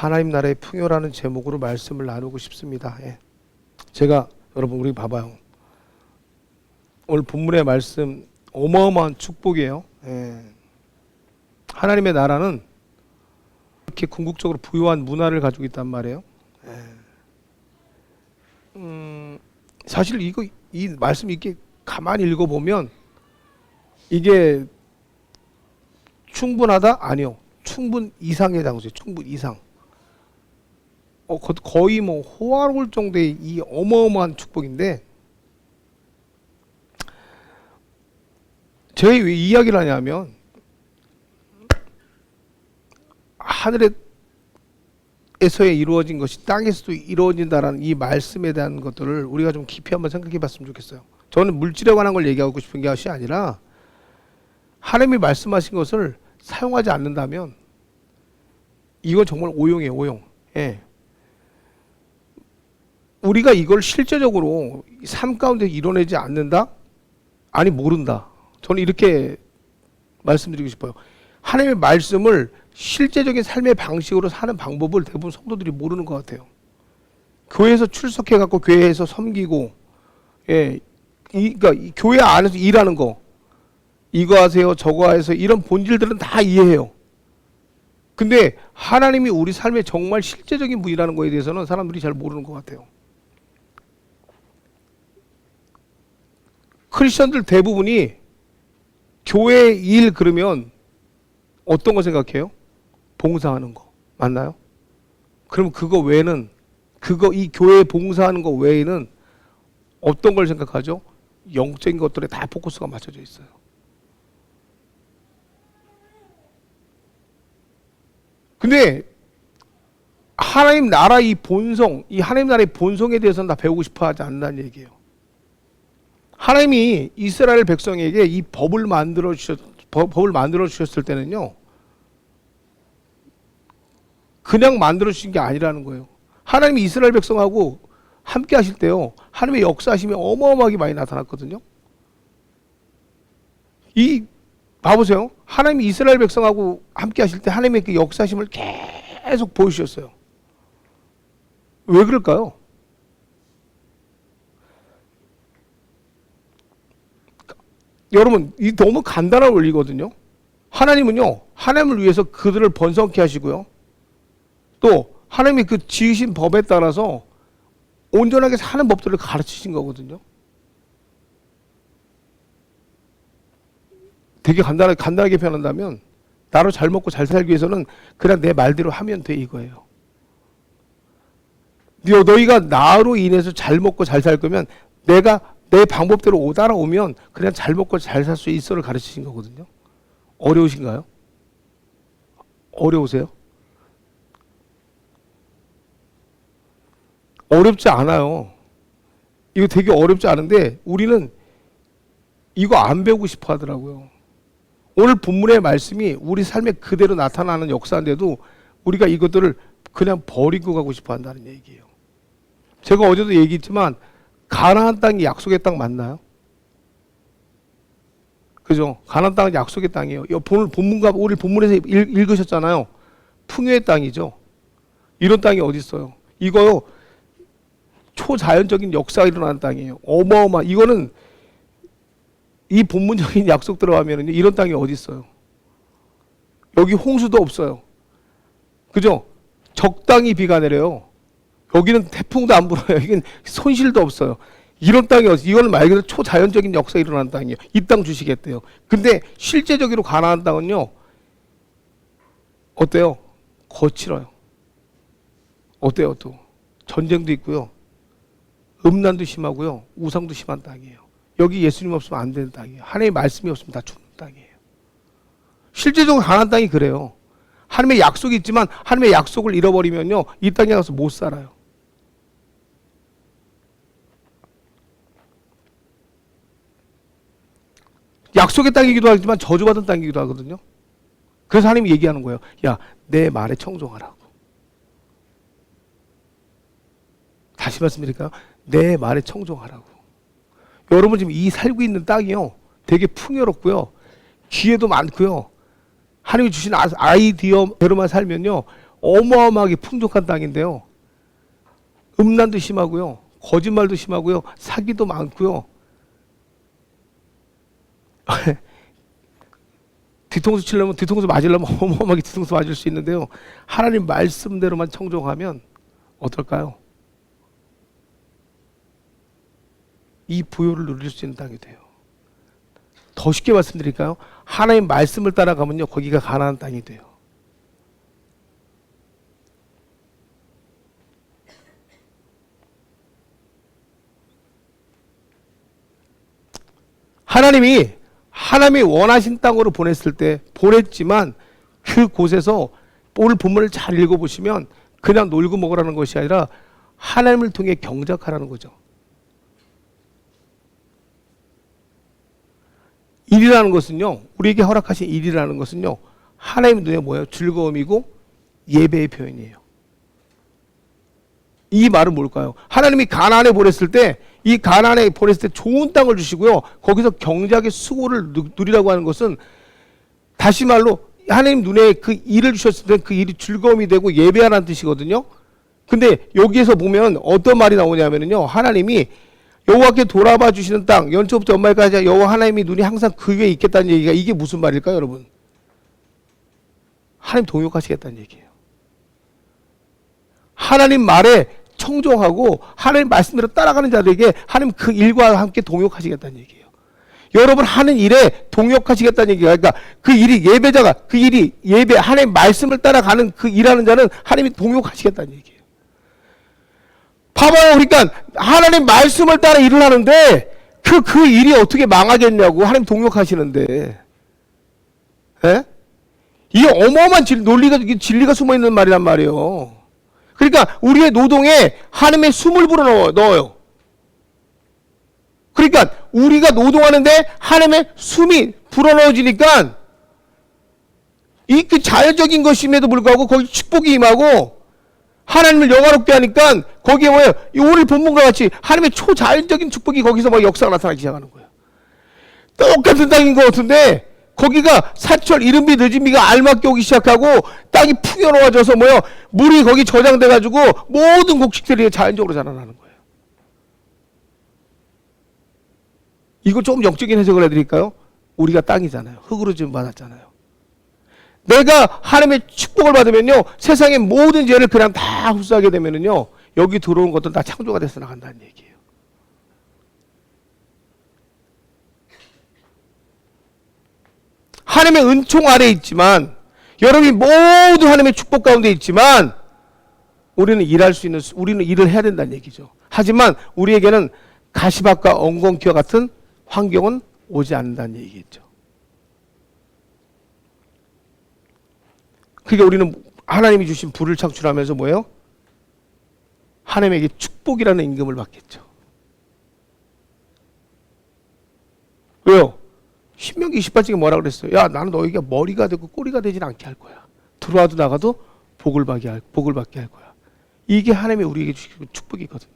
하나님 나라의 풍요라는 제목으로 말씀을 나누고 싶습니다. 예. 제가 여러분 우리 봐봐요. 오늘 본문의 말씀 어마어마한 축복이에요. 예. 하나님의 나라는 이렇게 궁극적으로 부유한 문화를 가지고 있단 말이에요. 예. 사실 이 말씀 이렇게 가만히 읽어보면 이게 충분하다? 아니요. 충분 이상의 장소예요. 충분 이상. 거의 뭐 호화로울 정도의 이 어마어마한 축복인데, 제가 왜 이야기를 하냐면 하늘에서의 이루어진 것이 땅에서도 이루어진다라는 이 말씀에 대한 것들을 우리가 좀 깊이 한번 생각해 봤으면 좋겠어요. 저는 물질에 관한 걸 얘기하고 싶은 것이 아니라 하나님이 말씀하신 것을 사용하지 않는다면 이건 정말 오용이에요. 오용. 예. 우리가 이걸 실제적으로 삶 가운데 이뤄내지 않는다? 아니 모른다. 저는 이렇게 말씀드리고 싶어요. 하나님의 말씀을 실제적인 삶의 방식으로 사는 방법을 대부분 성도들이 모르는 것 같아요. 교회에서 출석해갖고 교회에서 섬기고, 예, 그러니까 이 교회 안에서 일하는 거, 이거 하세요, 저거 하세요, 이런 본질들은 다 이해해요. 근데 하나님이 우리 삶에 정말 실제적인 분이라는 거에 대해서는 사람들이 잘 모르는 것 같아요. 크리스천들 대부분이 교회 일 그러면 어떤 거 생각해요? 봉사하는 거. 맞나요? 그럼 그거 외에는, 이 교회 봉사하는 거 외에는 어떤 걸 생각하죠? 영적인 것들에 다 포커스가 맞춰져 있어요. 근데 하나님 나라 이 본성, 이 하나님 나라의 본성에 대해서는 다 배우고 싶어 하지 않는다는 얘기예요. 하나님이 이스라엘 백성에게 이 법을 만들어 주셨을 때는요, 그냥 만들어 주신 게 아니라는 거예요. 하나님이 이스라엘 백성하고 함께 하실 때요, 하나님의 역사하심이 어마어마하게 많이 나타났거든요. 봐보세요. 하나님이 이스라엘 백성하고 함께 하실 때 하나님의 그 역사심을 계속 보여주셨어요. 왜 그럴까요? 여러분, 이 너무 간단한 원리거든요. 하나님은요, 하나님을 위해서 그들을 번성케 하시고요, 또 하나님이 그 지으신 법에 따라서 온전하게 사는 법들을 가르치신 거거든요. 되게 간단하게 표현한다면, 나로 잘 먹고 잘 살기 위해서는 그냥 내 말대로 하면 돼, 이거예요. 너희가 나로 인해서 잘 먹고 잘 살 거면 내가 내 방법대로 따라오면 그냥 잘 먹고 잘 살 수 있어를 가르치신 거거든요. 어려우신가요? 어려우세요? 어렵지 않아요. 이거 되게 어렵지 않은데 우리는 이거 안 배우고 싶어 하더라고요. 오늘 본문의 말씀이 우리 삶에 그대로 나타나는 역사인데도 우리가 이것들을 그냥 버리고 가고 싶어 한다는 얘기예요. 제가 어제도 얘기했지만 가나안 땅이 약속의 땅 맞나요? 그죠? 가나안 땅은 약속의 땅이에요. 오늘 본문에서 읽으셨잖아요. 풍요의 땅이죠. 이런 땅이 어디 있어요? 이거요, 초자연적인 역사가 일어나는 땅이에요. 이거는 이 본문적인 약속 들어가면 이런 땅이 어디 있어요? 여기 홍수도 없어요. 그죠? 적당히 비가 내려요. 여기는 태풍도 안 불어요. 여기는 손실도 없어요. 이런 땅이 이거는 말 그대로 초자연적인 역사가 일어나는 땅이에요. 이 땅 주시겠대요. 근데 실제적으로 가나안 땅은요, 어때요? 거칠어요. 어때요? 또 전쟁도 있고요, 음란도 심하고요, 우상도 심한 땅이에요. 여기 예수님 없으면 안 되는 땅이에요. 하나님의 말씀이 없으면 다 죽는 땅이에요. 실제적으로 가나안 땅이 그래요. 하나님의 약속이 있지만 하나님의 약속을 잃어버리면요, 이 땅에 가서 못 살아요. 약속의 땅이기도 하지만 저주받은 땅이기도 하거든요. 그래서 하나님이 얘기하는 거예요. 야, 내 말에 청종하라고. 다시 말씀드릴까요? 내 말에 청종하라고. 여러분 지금 이 살고 있는 땅이요, 되게 풍요롭고요, 기회도 많고요, 하나님이 주신 아이디어대로만 살면요, 어마어마하게 풍족한 땅인데요. 음란도 심하고요. 거짓말도 심하고요. 사기도 많고요. 뒤통수 치려면 뒤통수 맞으려면 어마어마하게 뒤통수 맞을 수 있는데요. 하나님 말씀대로만 청종하면 어떨까요? 이 부요를 누릴 수 있는 땅이 돼요. 더 쉽게 말씀드릴까요? 하나님 말씀을 따라가면요, 거기가 가나안 땅이 돼요. 하나님이 원하신 땅으로 보냈을 때 보냈지만 그곳에서 오늘 본문을 잘 읽어보시면 그냥 놀고 먹으라는 것이 아니라 하나님을 통해 경작하라는 거죠. 일이라는 것은요, 우리에게 허락하신 일이라는 것은요, 하나님 눈에 뭐예요? 즐거움이고 예배의 표현이에요. 이 말은 뭘까요? 하나님이 가나안에 보냈을 때, 이 가나안에 보냈을 때 좋은 땅을 주시고요, 거기서 경작의 수고를 누리라고 하는 것은 다시 말로 하나님 눈에 그 일을 주셨을 때 그 일이 즐거움이 되고 예배하라는 뜻이거든요. 근데 여기에서 보면 어떤 말이 나오냐면요, 하나님이 여호와께 돌아봐 주시는 땅, 연초부터 연말까지 여호와 하나님이 눈이 항상 그 위에 있겠다는 얘기가 이게 무슨 말일까요, 여러분? 하나님 동역하시겠다는 얘기예요. 하나님 말에 청종하고 하나님 말씀대로 따라가는 자들에게 하나님 그 일과 함께 동역하시겠다는 얘기예요. 여러분 하는 일에 동역하시겠다는 얘기가, 그러니까 그 일이 예배자가 그 일이 예배 하나님 말씀을 따라가는 그 일하는 자는 하나님이 동역하시겠다는 얘기예요. 봐봐요. 그러니까 하나님 말씀을 따라 일을 하는데 그 일이 어떻게 망하겠냐고. 하나님 동역하시는데, 예? 이게 어마어마한 진리가 숨어 있는 말이란 말이에요. 그러니까 우리의 노동에 하나님의 숨을 불어 넣어요. 그러니까 우리가 노동하는데 하나님의 숨이 불어넣어지니까 이 그 자연적인 것임에도 불구하고 거기 축복이 임하고 하나님을 영화롭게 하니까 거기에 뭐예요? 오늘 본문과 같이 하나님의 초자연적인 축복이 거기서 막 역사가 나타나기 시작하는 거예요. 똑같은 땅인 것 같은데 거기가 사철 이른비 늦은비가 알맞게 오기 시작하고 땅이 풍요로워져서 뭐예요? 물이 거기 저장돼가지고 모든 곡식들이 자연적으로 자라나는 거예요. 이거 조금 영적인 해석을 해드릴까요? 우리가 땅이잖아요. 흙으로 지금 받았잖아요. 내가 하나님의 축복을 받으면요, 세상의 모든 죄를 그냥 다 흡수하게 되면은요, 여기 들어온 것들은 다 창조가 돼서 나간다는 얘기예요. 하나님의 은총 아래 있지만, 여러분이 모두 하나님의 축복 가운데 있지만, 우리는 일을 해야 된다는 얘기죠. 하지만 우리에게는 가시밭과 엉겅퀴와 같은 환경은 오지 않는다는 얘기겠죠. 그러니까 우리는 하나님이 주신 부를 창출하면서 뭐예요? 하나님에게 축복이라는 임금을 받겠죠. 왜요? 신명기 28장에 뭐라 그랬어요? 야, 나는 너희가 머리가 되고 꼬리가 되진 않게 할 거야. 들어와도 나가도 복을 받게 할 거야. 이게 하나님이 우리에게 주신 축복이거든요.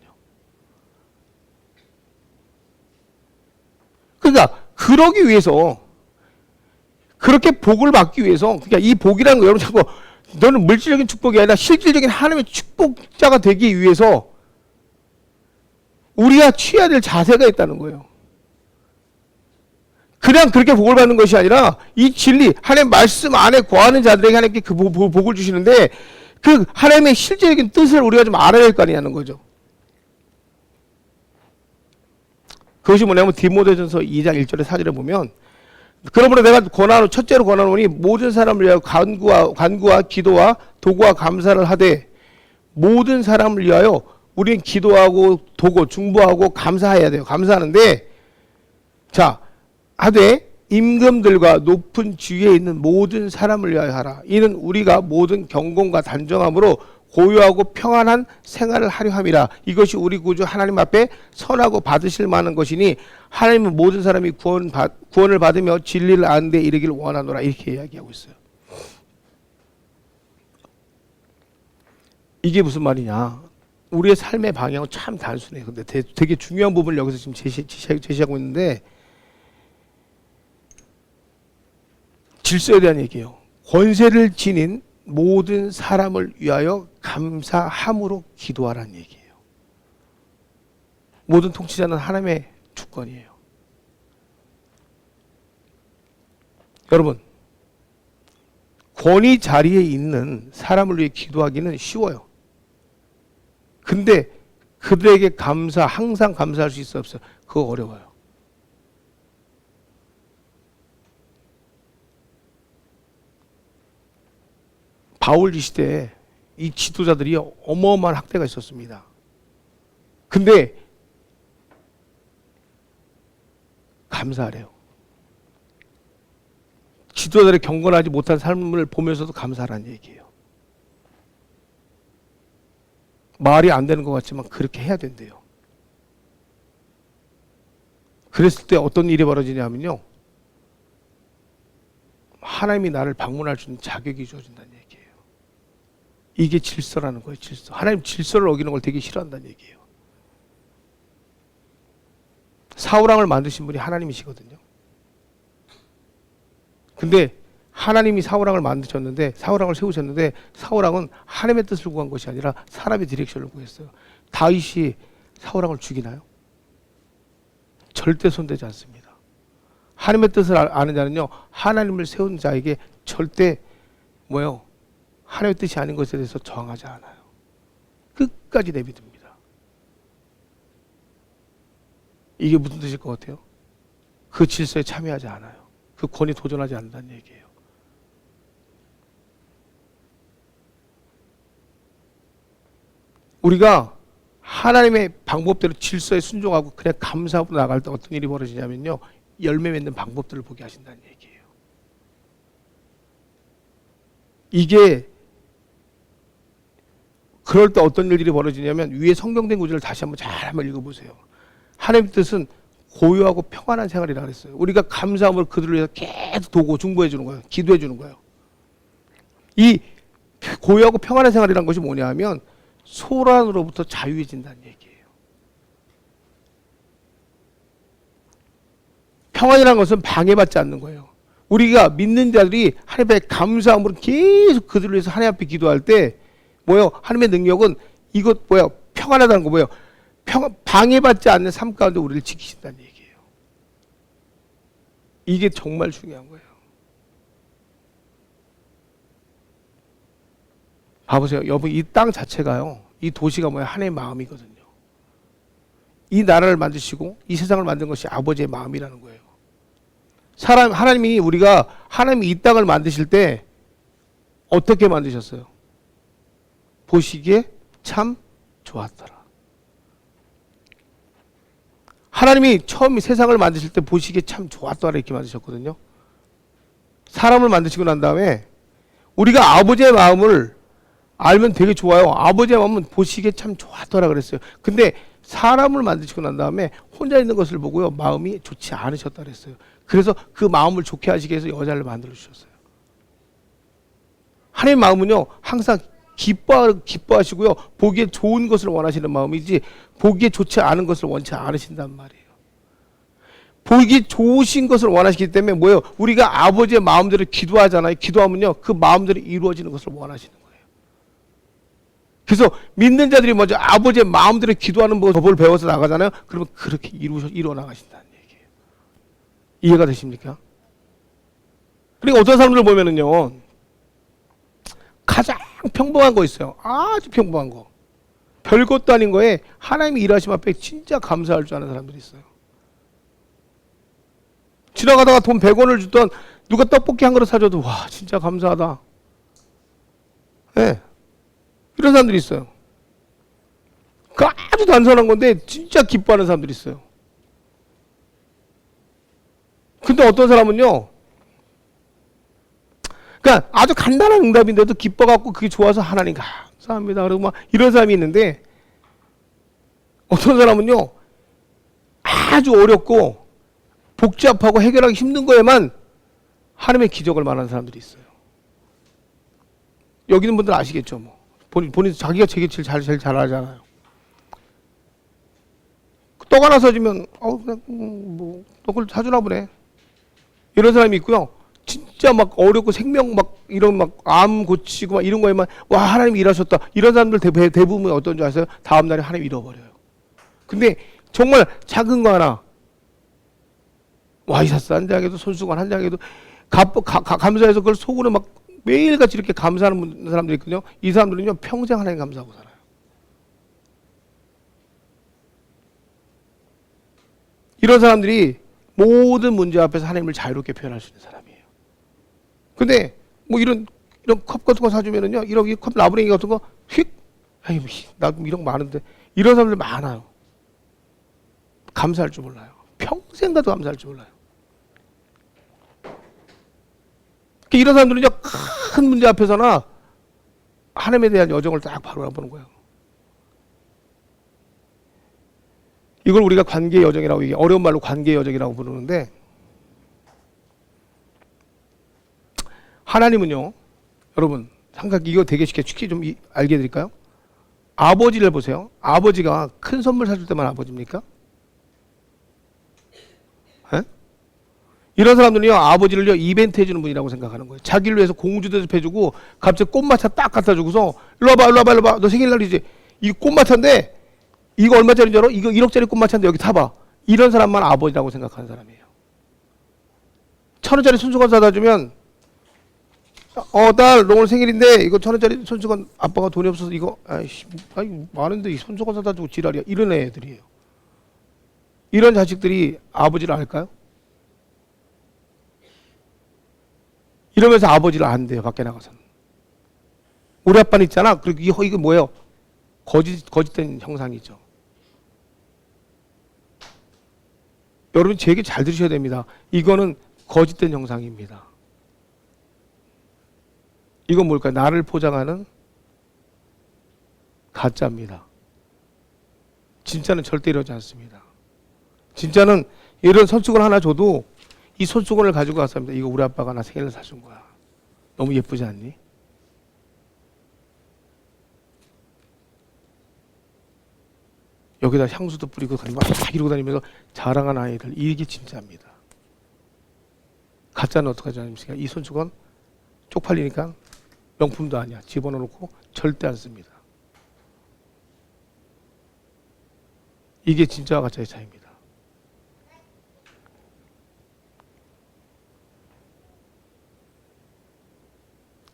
그러니까 그러기 위해서, 그렇게 복을 받기 위해서, 그러니까 이 복이라는 거 여러분 자꾸 너는 물질적인 축복이 아니라 실질적인 하나님의 축복자가 되기 위해서 우리가 취해야 될 자세가 있다는 거예요. 그냥 그렇게 복을 받는 것이 아니라 이 진리, 하나님 말씀 안에 거하는 자들에게 하나님께 그 복을 주시는데 그 하나님의 실질적인 뜻을 우리가 좀 알아야 할 거 아니냐는 거죠. 그것이 뭐냐면 디모데전서 2장 1절에 4절에 보면, 그러므로 내가 첫째로 권하노니 모든 사람을 위하여 간구와 기도와 도구와 감사를 하되, 모든 사람을 위하여 우리는 기도하고 도구, 중보하고 감사해야 돼요. 감사하는데, 자, 하되 임금들과 높은 지위에 있는 모든 사람을 위하여 하라. 이는 우리가 모든 경건과 단정함으로 고요하고 평안한 생활을 하려 함이라. 이것이 우리 구주 하나님 앞에 선하고 받으실 만한 것이니 하나님은 모든 사람이 구원을 받으며 진리를 아는 데 이르기를 원하노라. 이렇게 이야기하고 있어요. 이게 무슨 말이냐? 우리의 삶의 방향은 참 단순해요. 근데 되게 중요한 부분을 여기서 지금 제시하고 있는데, 질서에 대한 얘기예요. 권세를 지닌 모든 사람을 위하여 감사함으로 기도하라는 얘기예요. 모든 통치자는 하나님의 주권이에요. 여러분, 권위 자리에 있는 사람을 위해 기도하기는 쉬워요. 근데 그들에게 항상 감사할 수 있어 없어요? 그거 어려워요. 바울 이 시대에 이 지도자들이 어마어마한 학대가 있었습니다. 근데 감사하래요. 지도자들의 경건하지 못한 삶을 보면서도 감사하라는 얘기예요. 말이 안 되는 것 같지만 그렇게 해야 된대요. 그랬을 때 어떤 일이 벌어지냐면요, 하나님이 나를 방문할 수 있는 자격이 주어진다는 얘기예요. 이게 질서라는 거예요. 질서. 하나님 질서를 어기는 걸 되게 싫어한다는 얘기예요. 사울왕을 만드신 분이 하나님이시거든요. 근데 하나님이 사울왕을 만드셨는데, 사울왕을 세우셨는데, 사울왕은 하나님의 뜻을 구한 것이 아니라 사람의 디렉션을 구했어요. 다윗이 사울왕을 죽이나요? 절대 손대지 않습니다. 하나님의 뜻을 아는 자는요, 하나님을 세운 자에게 절대 하나님의 뜻이 아닌 것에 대해서 저항하지 않아요. 끝까지 내비둡니다. 이게 무슨 뜻일 것 같아요? 그 질서에 참여하지 않아요. 그 권위 도전하지 않는다는 얘기예요. 우리가 하나님의 방법대로 질서에 순종하고 그냥 감사하고 나갈 때 어떤 일이 벌어지냐면요, 열매 맺는 방법들을 보게 하신다는 얘기예요. 이게 그럴 때 어떤 일들이 벌어지냐면, 위에 성경된 구절을 다시 한번 읽어보세요. 하나님의 뜻은 고요하고 평안한 생활이라 그랬어요. 우리가 감사함으로 그들을 위해서 계속 도고 중보해 주는 거예요. 기도해 주는 거예요. 이 고요하고 평안한 생활이란 것이 뭐냐 하면 소란으로부터 자유해진다는 얘기예요. 평안이라는 것은 방해받지 않는 거예요. 우리가 믿는 자들이 하나님 앞에 감사함으로 계속 그들을 위해서 하나님 앞에 기도할 때 하나님의 능력은 평안하다는 거 방해받지 않는 삶 가운데 우리를 지키신다는 얘기예요. 이게 정말 중요한 거예요. 봐보세요. 여러분, 이 땅 자체가요, 이 도시가 하나님의 마음이거든요. 이 나라를 만드시고 이 세상을 만든 것이 아버지의 마음이라는 거예요. 하나님이 이 땅을 만드실 때 어떻게 만드셨어요? 보시기에 참 좋았더라. 하나님이 처음 세상을 만드실 때 보시기에 참 좋았더라 이렇게 만드셨거든요. 사람을 만드시고 난 다음에 우리가 아버지의 마음을 알면 되게 좋아요. 아버지의 마음은 보시기에 참 좋았더라 그랬어요. 근데 사람을 만드시고 난 다음에 혼자 있는 것을 보고요, 마음이 좋지 않으셨다 그랬어요. 그래서 그 마음을 좋게 하시기 위해서 여자를 만들어 주셨어요. 하나님의 마음은요, 항상 기뻐하시고요, 보기에 좋은 것을 원하시는 마음이지 보기에 좋지 않은 것을 원치 않으신단 말이에요. 보기 좋으신 것을 원하시기 때문에 우리가 아버지의 마음대로 기도하잖아요. 기도하면요, 그 마음대로 이루어지는 것을 원하시는 거예요. 그래서 믿는 자들이 먼저 아버지의 마음대로 기도하는 법을 배워서 나가잖아요. 그러면 그렇게 이루어 나가신다는 얘기예요. 이해가 되십니까? 그러니까 어떤 사람들 보면은요, 가장 평범한 거 있어요. 아주 평범한 거. 별것도 아닌 거에 하나님이 일하심 앞에 진짜 감사할 줄 아는 사람들이 있어요. 지나가다가 돈 100원을 주던 누가 떡볶이 한 그릇 사줘도 와 진짜 감사하다. 네. 이런 사람들이 있어요. 그 아주 단순한 건데 진짜 기뻐하는 사람들이 있어요. 근데 어떤 사람은요, 그러니까 아주 간단한 응답인데도 기뻐갖고 그게 좋아서 하나님 감사합니다 그러고 막 이런 사람이 있는데, 어떤 사람은요 아주 어렵고 복잡하고 해결하기 힘든 거에만 하나님의 기적을 말하는 사람들이 있어요. 여기 있는 분들 아시겠죠? 본인 자기가 제일 잘 알잖아요. 떡 하나 사주면 그냥 떡을 사주나 보네 이런 사람이 있고요, 진짜 막 어렵고 생명 막 이런 막 암 고치고 막 이런 거에만 와 하나님 일하셨다. 이런 사람들 대부분 어떤 줄 아세요? 다음 날에 하나님 잃어버려요. 근데 정말 작은 거 하나 와이사스 한 장에도 손수건 한 장에도 감사해서 그걸 속으로 막 매일같이 이렇게 감사하는 사람들이 있거든요. 이 사람들은요 평생 하나님 감사하고 살아요. 이런 사람들이 모든 문제 앞에서 하나님을 자유롭게 표현할 수 있는 사람이에요. 근데 뭐 이런 컵 같은 거 사주면은요, 이런 컵 라브랭이 같은 거 휙, 아이 나 이런 거 많은데 이런 사람들 많아요. 감사할 줄 몰라요. 평생 가도 감사할 줄 몰라요. 이런 사람들은요 큰 문제 앞에서나 하나님에 대한 여정을 딱 바라보는 거예요. 이걸 우리가 관계 여정이라고, 이게 어려운 말로 관계 여정이라고 부르는데, 하나님은요, 여러분, 이거 되게 쉽게 좀 알게 해드릴까요? 아버지를 보세요. 아버지가 큰 선물 사줄 때만 아버지입니까? 에? 이런 사람들은요, 아버지를요, 이벤트 해주는 분이라고 생각하는 거예요. 자기를 위해서 공주 대접해주고, 갑자기 꽃마차 딱 갖다 주고서, 일로 와봐. 너 생일날이지? 이 꽃마차인데, 이거 얼마짜리인 줄 알아? 이거 1억짜리 꽃마차인데 여기 타봐. 이런 사람만 아버지라고 생각하는 사람이에요. 1,000원짜리 손수건 사다 주면, 딸, 너 오늘 생일인데, 이거 1,000원짜리 손수건 아빠가 돈이 없어서 이거, 많은데 이 손수건 사다 주고 지랄이야. 이런 애들이에요. 이런 자식들이 아버지를 알까요? 이러면서 아버지를 안 돼요, 밖에 나가서는. 우리 아빠는 있잖아. 그리고 이거 뭐예요? 거짓된 형상이죠. 여러분, 제 얘기 잘 들으셔야 됩니다. 이거는 거짓된 형상입니다. 이건 뭘까요? 나를 포장하는 가짜입니다. 진짜는 절대 이러지 않습니다. 진짜는 이런 손수건 하나 줘도 이 손수건을 가지고 갔습니다. 이거 우리 아빠가 나 생일날 사준 거야. 너무 예쁘지 않니? 여기다 향수도 뿌리고 다니고 막 이러고 다니면서 자랑한 아이들, 이게 진짜입니다. 가짜는 어떻게 하지 않습니까? 이 손수건 쪽팔리니까 명품도 아니야. 집어넣고 절대 안 씁니다. 이게 진짜와 가짜의 차이입니다.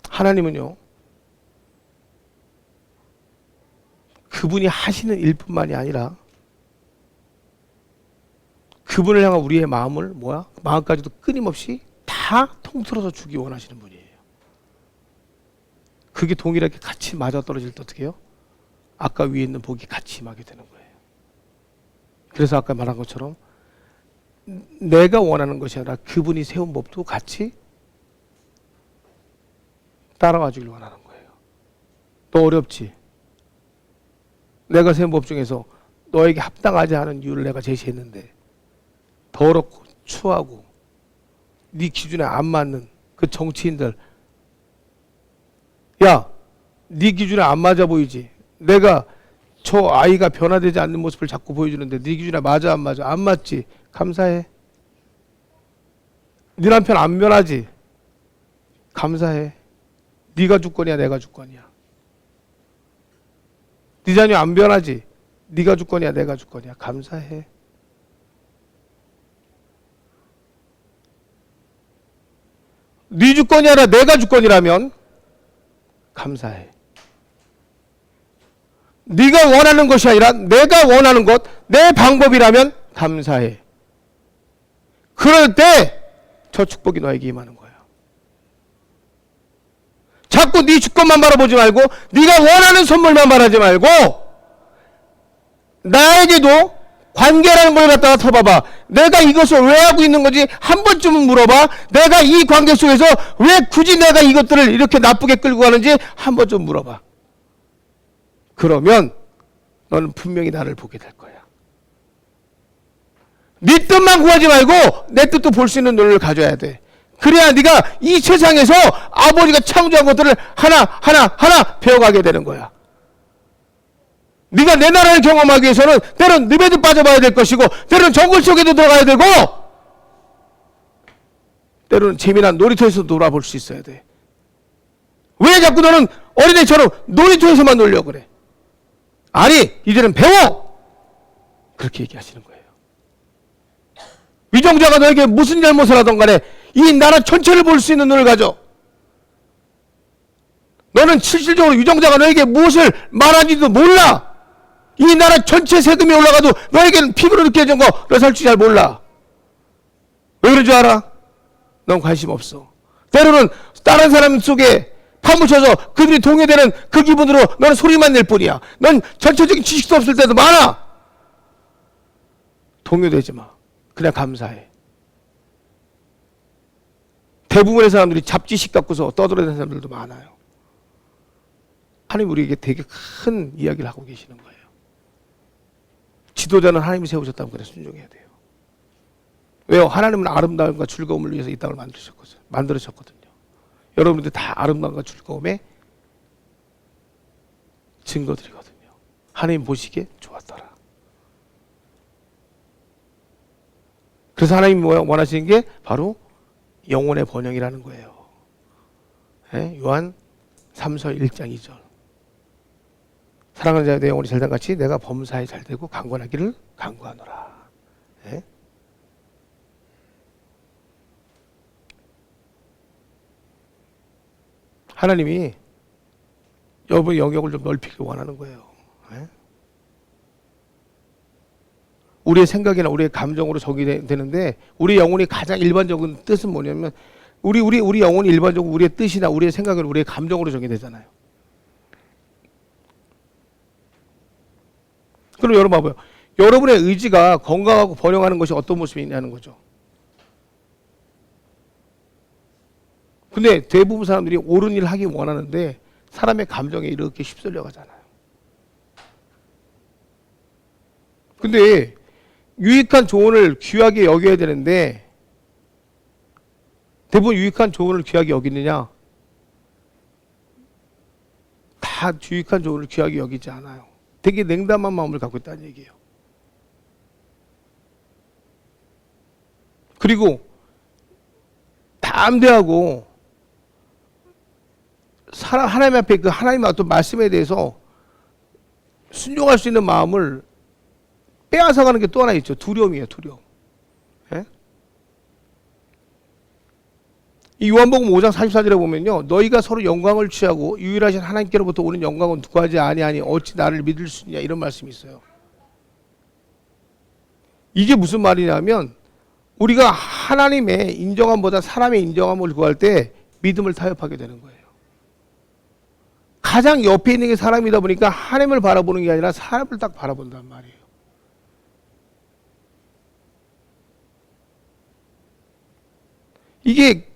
하나님은요, 그분이 하시는 일뿐만이 아니라 그분을 향한 우리의 마음을 마음까지도 끊임없이 다 통틀어서 주기 원하시는 분이에요. 그게 동일하게 같이 맞아떨어질 때 어떻게 해요? 아까 위에 있는 복이 같이 임하게 되는 거예요. 그래서 아까 말한 것처럼 내가 원하는 것이 아니라 그분이 세운 법도 같이 따라와 주길 원하는 거예요. 너 어렵지? 내가 세운 법 중에서 너에게 합당하지 않은 이유를 내가 제시했는데 더럽고 추하고 네 기준에 안 맞는 그 정치인들, 야, 네 기준에 안 맞아 보이지? 내가 저 아이가 변화되지 않는 모습을 자꾸 보여주는데 네 기준에 맞아 안 맞아? 안 맞지? 감사해. 네 남편 안 변하지? 감사해. 네가 주권이야 내가 주권이야? 네 자녀 안 변하지? 네가 주권이야 내가 주권이야? 감사해. 네 주권이 아니라 내가 주권이라면 감사해. 네가 원하는 것이 아니라 내가 원하는 것, 내 방법이라면 감사해. 그럴 때 저 축복이 너에게 임하는 거야. 자꾸 네 주권만 바라보지 말고 네가 원하는 선물만 바라지 말고 나에게도 관계라는 걸 갖다가 터봐봐. 내가 이것을 왜 하고 있는 건지 한 번쯤은 물어봐. 내가 이 관계 속에서 왜 굳이 내가 이것들을 이렇게 나쁘게 끌고 가는지 한 번쯤 물어봐. 그러면 너는 분명히 나를 보게 될 거야. 네 뜻만 구하지 말고 내 뜻도 볼 수 있는 눈을 가져야 돼. 그래야 네가 이 세상에서 아버지가 창조한 것들을 하나 배워가게 되는 거야. 네가 내 나라를 경험하기 위해서는 때론 늪에도 빠져봐야 될 것이고 때론 정글 속에도 들어가야 되고 때로는 재미난 놀이터에서 놀아볼 수 있어야 돼. 왜 자꾸 너는 어린애처럼 놀이터에서만 놀려고 그래? 아니, 이제는 배워! 그렇게 얘기하시는 거예요. 위정자가 너에게 무슨 잘못을 하던 간에 이 나라 전체를 볼 수 있는 눈을 가져. 너는 실질적으로 위정자가 너에게 무엇을 말하는지도 몰라. 이 나라 전체 세금이 올라가도 너에게는 피부로 느껴진 거 너 살 줄 잘 몰라. 왜 그런 줄 알아? 넌 관심 없어. 때로는 다른 사람 속에 파묻혀서 그들이 동요되는 그 기분으로 너는 소리만 낼 뿐이야. 넌 전체적인 지식도 없을 때도 많아. 동요되지 마. 그냥 감사해. 대부분의 사람들이 잡지식 갖고서 떠들어대는 사람들도 많아요. 하나님 우리에게 되게 큰 이야기를 하고 계시는 거예요. 지도자는 하나님이 세우셨다면 그래 순종해야 돼요. 왜요? 하나님은 아름다움과 즐거움을 위해서 이 땅을 만들으셨거든요. 여러분들 다 아름다움과 즐거움의 증거들이거든요. 하나님 보시기에 좋았더라. 그래서 하나님이 원하시는 게 바로 영혼의 번영이라는 거예요. 네? 요한 3서 1장 2절. 사랑하는 자의 내 영혼이 잘된 같이 내가 범사에 잘되고 강건하기를 간구하노라. 네? 하나님이 여러분의 영역을 좀 넓히길 원하는 거예요. 네? 우리의 생각이나 우리의 감정으로 적이 되는데 우리 영혼이 가장 일반적인 뜻은 뭐냐면 우리 영혼이 일반적으로 우리의 뜻이나 우리의 생각을 우리의 감정으로 적이 되잖아요. 그럼 여러분 봐봐요. 여러분의 의지가 건강하고 번영하는 것이 어떤 모습이냐는 거죠. 근데 대부분 사람들이 옳은 일 하기 원하는데 사람의 감정에 이렇게 휩쓸려 가잖아요. 근데 유익한 조언을 귀하게 여겨야 되는데 대부분 유익한 조언을 귀하게 여기느냐? 다 유익한 조언을 귀하게 여기지 않아요. 되게 냉담한 마음을 갖고 있다는 얘기예요. 그리고 담대하고 하나님 앞에 그 하나님의 어떤 말씀에 대해서 순종할 수 있는 마음을 빼앗아가는 게 또 하나 있죠. 두려움이에요. 두려움. 예? 이 요한복음 5장 44절에 보면요. 너희가 서로 영광을 취하고 유일하신 하나님께로부터 오는 영광은 구하지 아니하니 어찌 나를 믿을 수 있냐 이런 말씀이 있어요. 이게 무슨 말이냐면 우리가 하나님의 인정함보다 사람의 인정함을 구할 때 믿음을 타협하게 되는 거예요. 가장 옆에 있는 게 사람이다 보니까 하나님을 바라보는 게 아니라 사람을 딱 바라본단 말이에요. 이게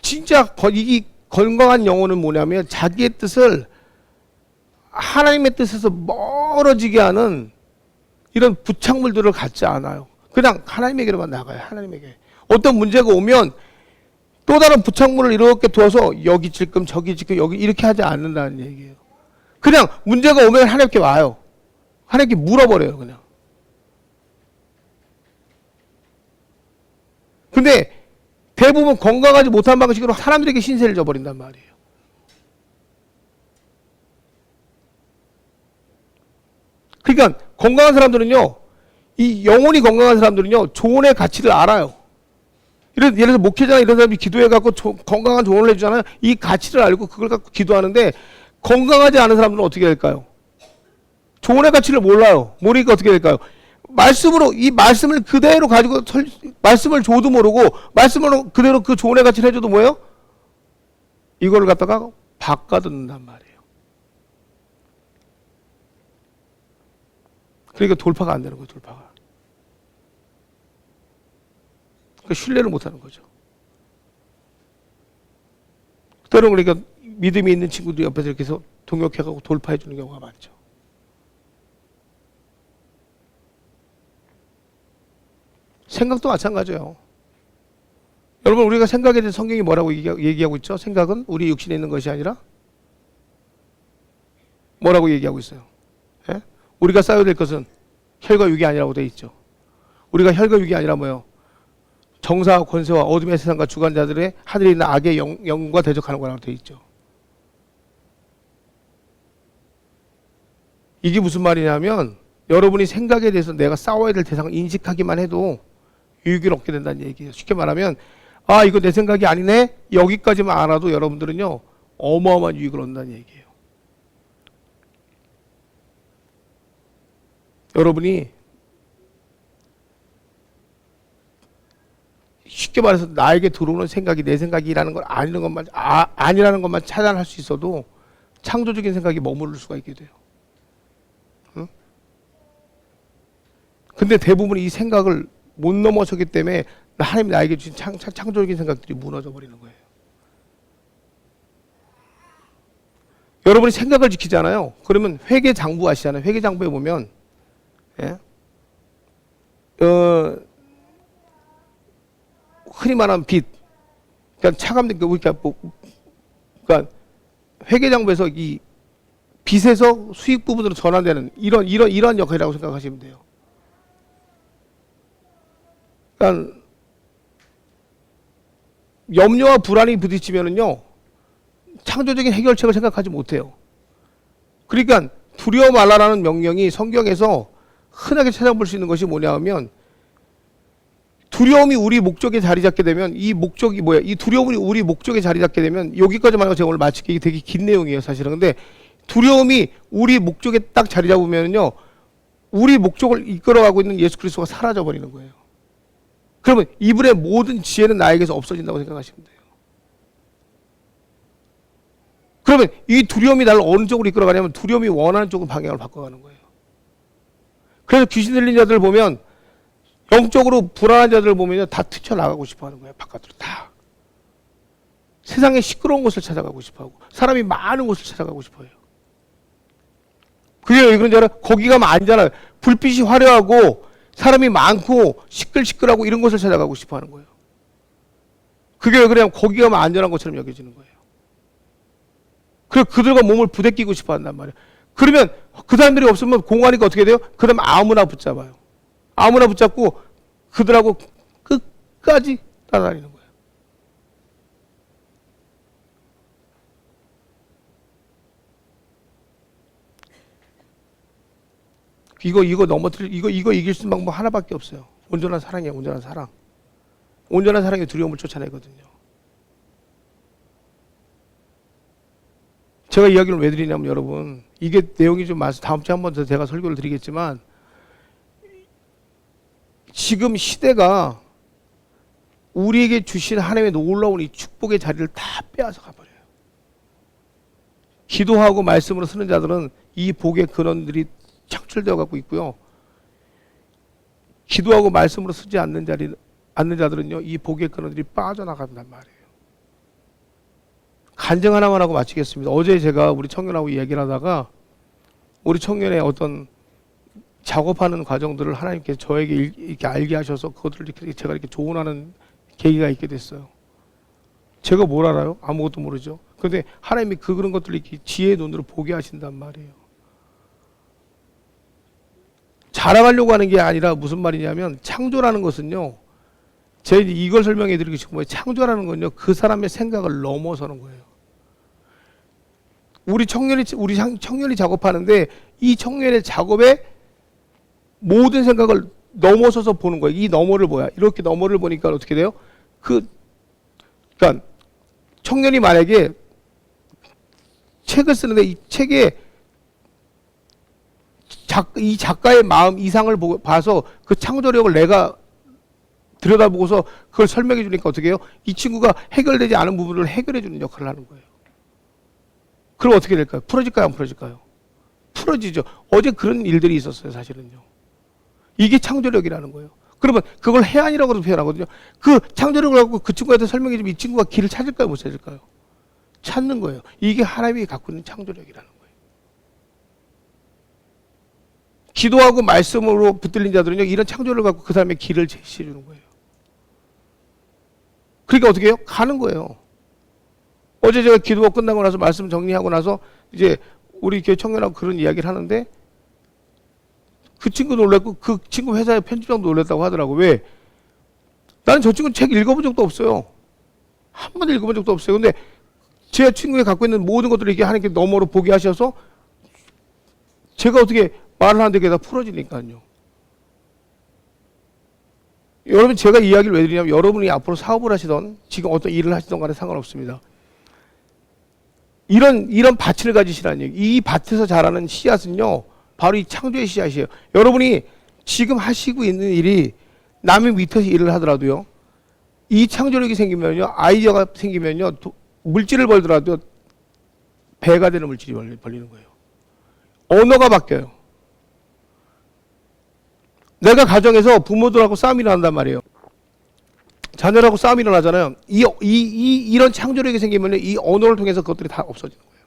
진짜 이 건강한 영혼은 뭐냐면 자기의 뜻을 하나님의 뜻에서 멀어지게 하는 이런 부착물들을 갖지 않아요. 그냥 하나님에게로만 나가요. 하나님에게. 어떤 문제가 오면 또 다른 부착물을 이렇게 두어서 여기 질끔 저기 질끔 여기 이렇게 하지 않는다는 얘기예요. 그냥 문제가 오면 하나님께 와요. 하나님께 물어버려요. 그냥. 근데 대부분 건강하지 못한 방식으로 사람들에게 신세를 져버린단 말이에요. 그러니까 건강한 사람들은요, 이 영혼이 건강한 사람들은요, 조언의 가치를 알아요. 예를 들어서 목회자나 이런 사람이 기도해갖고 건강한 조언을 해주잖아요. 이 가치를 알고 그걸 갖고 기도하는데 건강하지 않은 사람들은 어떻게 될까요? 조언의 가치를 몰라요. 모르니까 어떻게 될까요? 말씀으로 이 말씀을 그대로 가지고 말씀을 줘도 모르고 말씀으로 그대로 그 조언의 가치를 해줘도 뭐예요? 이걸 갖다가 바꿔듣는단 말이에요. 그러니까 돌파가 안 되는 거예요. 돌파가. 그러니까 신뢰를 못하는 거죠. 때로는 그러니까 믿음이 있는 친구들 옆에서 이렇게 해서 동역해가고 돌파해 주는 경우가 많죠. 생각도 마찬가지예요. 여러분 우리가 생각에 대해서 성경이 뭐라고 얘기하고 있죠? 생각은 우리 육신에 있는 것이 아니라 뭐라고 얘기하고 있어요? 예? 우리가 쌓아야 될 것은 혈과 육이 아니라고 돼 있죠. 우리가 혈과 육이 아니라 뭐예요? 정사와 권세와 어둠의 세상과 주관자들의 하늘에 있는 악의 영과 대적하는 거라고 되어 있죠. 이게 무슨 말이냐면 여러분이 생각에 대해서 내가 싸워야 될 대상을 인식하기만 해도 유익을 얻게 된다는 얘기예요. 쉽게 말하면 아 이거 내 생각이 아니네 여기까지만 알아도 여러분들은요 어마어마한 유익을 얻는다는 얘기예요. 여러분이 쉽게 말해서 나에게 들어오는 생각이 내 생각이라는 걸 아니라는 것만 차단할 수 있어도 창조적인 생각이 머무를 수가 있게 돼요. 응? 근데 대부분 이 생각을 못 넘어서기 때문에 하나님이 나에게 주신 창조적인 생각들이 무너져 버리는 거예요. 여러분이 생각을 지키잖아요. 그러면 회계장부 아시잖아요. 회계장부에 보면 예? 흔히 말하는 빚, 그러니까 차감된 그러니까 회계장부에서 이 빚에서 수익 부분으로 전환되는 이런 역할이라고 생각하시면 돼요. 그러니까 염려와 불안이 부딪히면은요 창조적인 해결책을 생각하지 못해요. 그러니까 두려워 말라라는 명령이 성경에서 흔하게 찾아볼 수 있는 것이 뭐냐면 두려움이 우리 목적에 자리 잡게 되면 이 목적이 뭐야? 이 두려움이 우리 목적에 자리 잡게 되면 여기까지 말하고 제가 오늘 마칠게 이게 되게 긴 내용이에요 사실은. 근데 두려움이 우리 목적에 딱 자리 잡으면요 우리 목적을 이끌어가고 있는 예수 그리스도가 사라져 버리는 거예요. 그러면 이분의 모든 지혜는 나에게서 없어진다고 생각하시면 돼요. 그러면 이 두려움이 나를 어느 쪽으로 이끌어가냐면 두려움이 원하는 쪽으로 방향을 바꿔가는 거예요. 그래서 귀신 들린 자들을 보면 영적으로 불안한 자들을 보면 다 튀쳐나가고 싶어하는 거예요. 바깥으로 다. 세상에 시끄러운 곳을 찾아가고 싶어하고 사람이 많은 곳을 찾아가고 싶어요. 그게 왜 그런지 알아요? 거기 가면 아니잖아요. 불빛이 화려하고 사람이 많고 시끌시끌하고 이런 곳을 찾아가고 싶어하는 거예요. 그게 왜 그러냐면 거기 가면 안전한 것처럼 여겨지는 거예요. 그래서 그들과 몸을 부대끼고 싶어 한단 말이에요. 그러면 그 사람들이 없으면 공허하니까 어떻게 돼요? 그러면 아무나 붙잡아요. 아무나 붙잡고 그들하고 끝까지 따라다니는 거예요. 이거 이길 수 있는 방법 하나밖에 없어요. 온전한 사랑이에요. 온전한 사랑. 온전한 사랑이 두려움을 쫓아내거든요. 제가 이야기를 왜 드리냐면 여러분 이게 내용이 좀 많아서 다음 주에 한 번 더 제가 설교를 드리겠지만 지금 시대가 우리에게 주신 하나님의 놀라운 이 축복의 자리를 다 빼앗아 가버려요. 기도하고 말씀으로 쓰는 자들은 이 복의 근원들이 창출되어 갖고 있고요. 기도하고 말씀으로 쓰지 않는 자들은요 이 복의 근원들이 빠져나간단 말이에요. 간증 하나만 하고 마치겠습니다. 어제 제가 우리 청년하고 얘기를 하다가 우리 청년의 어떤 작업하는 과정들을 하나님께서 저에게 이렇게 알게 하셔서 그것들을 제가 이렇게 조언하는 계기가 있게 됐어요. 제가 뭘 알아요? 아무것도 모르죠. 그런데 하나님이 그런 것들을 이렇게 지혜의 눈으로 보게 하신단 말이에요. 자랑하려고 하는 게 아니라 무슨 말이냐면 창조라는 것은요. 제가 이걸 설명해 드리고 싶은 거예요. 창조라는 건요. 그 사람의 생각을 넘어서는 거예요. 우리 청년이 작업하는데 이 청년의 작업에 모든 생각을 넘어서서 보는 거예요. 이 너머를 뭐야? 이렇게 너머를 보니까 어떻게 돼요? 그러니까 청년이 만약에 책을 쓰는데 이 책에 이 작가의 마음 이상을 봐서 그 창조력을 내가 들여다보고서 그걸 설명해 주니까 어떻게 해요? 이 친구가 해결되지 않은 부분을 해결해 주는 역할을 하는 거예요. 그럼 어떻게 될까요? 풀어질까요? 안 풀어질까요? 풀어지죠. 어제 그런 일들이 있었어요. 사실은요. 이게 창조력이라는 거예요. 그러면 그걸 해안이라고도 표현하거든요. 그 창조력을 갖고 그 친구한테 설명해 주면 이 친구가 길을 찾을까요? 못 찾을까요? 찾는 거예요. 이게 하나님이 갖고 있는 창조력이라는 거예요. 기도하고 말씀으로 붙들린 자들은요. 이런 창조력을 갖고 그 사람의 길을 제시해 주는 거예요. 그러니까 어떻게 해요? 가는 거예요. 어제 제가 기도가 끝나고 나서 말씀 정리하고 나서 이제 우리 교회 청년하고 그런 이야기를 하는데 그 친구 놀랐고 그 친구 회사의 편집장도 놀랐다고 하더라고. 왜? 나는 저 친구 책 읽어본 적도 없어요. 한 번도 읽어본 적도 없어요. 근데 제 친구가 갖고 있는 모든 것들을 이렇게 하나님께 너머로 보게 하셔서 제가 어떻게 말을 하는데 그게 다 풀어지니까요. 여러분, 제가 이야기를 왜 드리냐면 여러분이 앞으로 사업을 하시던 지금 어떤 일을 하시던 간에 상관없습니다. 이런 밭을 가지시라는 얘기. 이 밭에서 자라는 씨앗은요, 바로 이 창조의 씨앗이에요. 여러분이 지금 하시고 있는 일이 남의 밑에서 일을 하더라도요, 이 창조력이 생기면요, 아이디어가 생기면요, 물질을 벌더라도 배가 되는 물질이 벌리는 거예요. 언어가 바뀌어요. 내가 가정에서 부모들하고 싸움이 난단 말이에요. 자녀라고 싸움이 일어나잖아요. 이런 창조력이 생기면 이 언어를 통해서 그것들이 다 없어지는 거예요.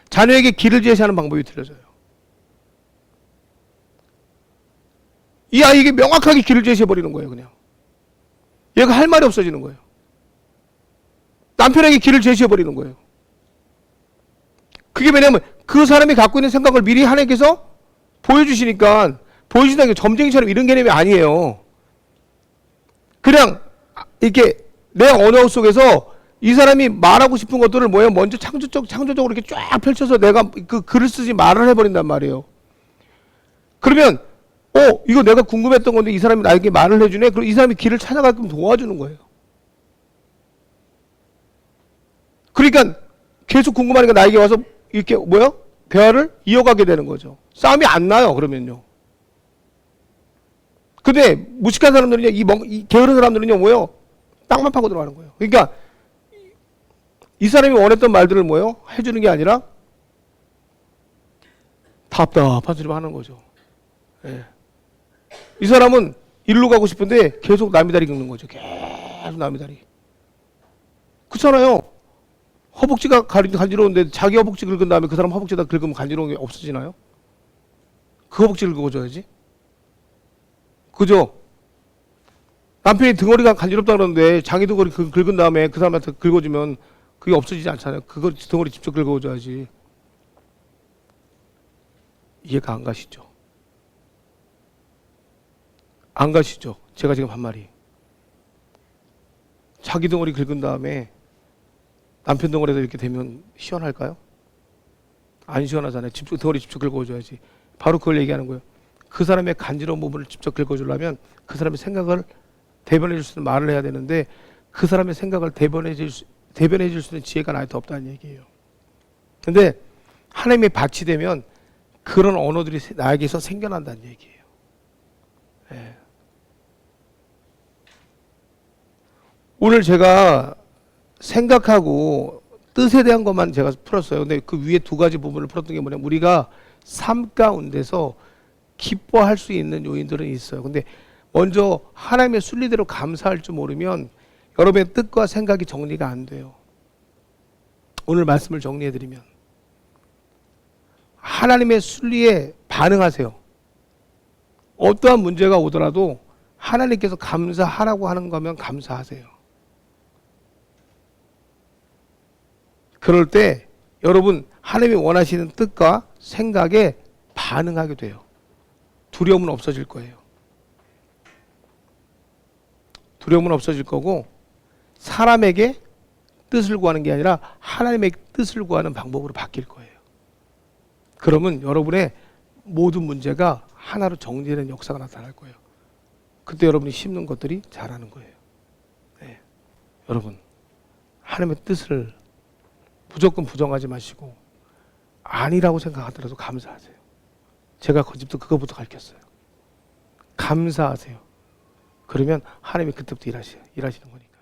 자녀에게 길을 제시하는 방법이 틀려져요. 이 아이에게 명확하게 길을 제시해버리는 거예요, 그냥. 얘가 할 말이 없어지는 거예요. 남편에게 길을 제시해버리는 거예요. 그게 왜냐면 그 사람이 갖고 있는 생각을 미리 하나님께서 보여주시니까, 보여주신다는 게 점쟁이처럼 이런 개념이 아니에요. 그냥 이렇게 내 언어 속에서 이 사람이 말하고 싶은 것들을 먼저 창조적으로 이렇게 쫙 펼쳐서 내가 그 글을 쓰지 말을 해버린단 말이에요. 그러면 이거 내가 궁금했던 건데 이 사람이 나에게 말을 해주네. 그럼 이 사람이 길을 찾아가끔 도와주는 거예요. 그러니까 계속 궁금하니까 나에게 와서 이렇게 대화를 이어가게 되는 거죠. 싸움이 안 나요, 그러면요. 근데 무식한 사람들은요, 이 게으른 사람들은요, 땅만 파고 들어가는 거예요. 그러니까 이 사람이 원했던 말들을 해주는 게 아니라 답답한 소리만 하는 거죠. 예. 이 사람은 일로 가고 싶은데 계속 남의 다리 긁는 거죠. 계속 남의 다리. 그렇잖아요. 허벅지가 간지러운데 자기 허벅지 긁은 다음에 그 사람 허벅지에다 긁으면 간지러운 게 없어지나요? 그 허벅지를 긁어줘야지. 그죠? 남편이 등허리가 간지럽다 그러는데 자기 등허리 긁은 다음에 그 사람한테 긁어주면 그게 없어지지 않잖아요. 그거 등허리 직접 긁어줘야지. 이해가 안 가시죠? 안 가시죠? 제가 지금 한 말이. 자기 등허리 긁은 다음에 남편 등허리에다 이렇게 되면 시원할까요? 안 시원하잖아요. 등허리 직접 긁어줘야지. 바로 그걸 얘기하는 거예요. 그 사람의 간지러운 부분을 직접 긁어주려면 그 사람의 생각을 대변해 줄 수 있는 말을 해야 되는데 그 사람의 생각을 대변해 줄 수 있는 지혜가 나한테 없다는 얘기예요. 근데 하나님의 밭이 되면 그런 언어들이 나에게서 생겨난다는 얘기예요. 예. 오늘 제가 생각하고 뜻에 대한 것만 제가 풀었어요. 근데 그 위에 두 가지 부분을 풀었던 게 뭐냐면 우리가 삶 가운데서 기뻐할 수 있는 요인들은 있어요. 근데 먼저 하나님의 순리대로 감사할 줄 모르면 여러분의 뜻과 생각이 정리가 안 돼요. 오늘 말씀을 정리해드리면 하나님의 순리에 반응하세요. 어떠한 문제가 오더라도 하나님께서 감사하라고 하는 거면 감사하세요. 그럴 때 여러분 하나님이 원하시는 뜻과 생각에 반응하게 돼요. 두려움은 없어질 거예요. 두려움은 없어질 거고 사람에게 뜻을 구하는 게 아니라 하나님의 뜻을 구하는 방법으로 바뀔 거예요. 그러면 여러분의 모든 문제가 하나로 정리되는 역사가 나타날 거예요. 그때 여러분이 심는 것들이 자라는 거예요. 네. 여러분 하나님의 뜻을 무조건 부정하지 마시고 아니라고 생각하더라도 감사하세요. 제가 거집도 그거부터 가르쳤어요. 감사하세요. 그러면 하나님이 그때부터 일하시는 거니까.